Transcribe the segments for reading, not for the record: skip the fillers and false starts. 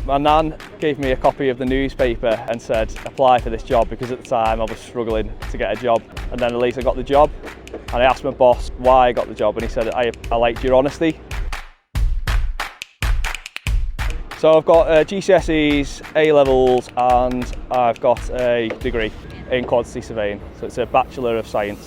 My nan gave me a copy of the newspaper and said apply for this job, because at the time I was struggling to get a job. And then at least I got the job, and I asked my boss why I got the job, and he said I liked your honesty. So I've got GCSEs, A-levels, and I've got a degree in quantity surveying. So it's a Bachelor of Science.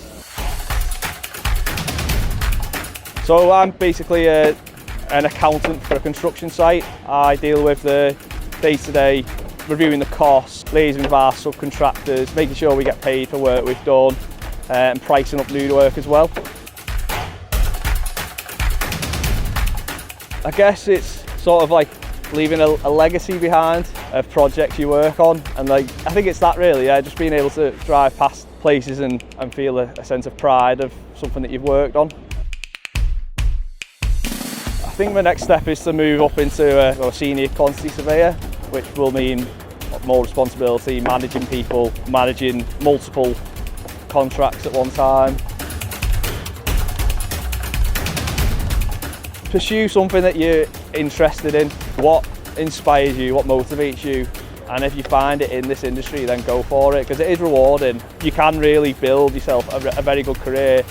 So I'm basically an accountant for a construction site. I deal with the day-to-day reviewing the costs, liaising with our subcontractors, making sure we get paid for work we've done, and pricing up new work as well. I guess it's sort of like leaving a legacy behind of projects you work on, and I think it's that really, just being able to drive past places and feel a sense of pride of something that you've worked on. I think my next step is to move up into a senior quantity surveyor, which will mean more responsibility, managing people, managing multiple contracts at one time. Pursue something that you're interested in, what inspires you, what motivates you, and if you find it in this industry, then go for it, because it is rewarding. You can really build yourself a very good career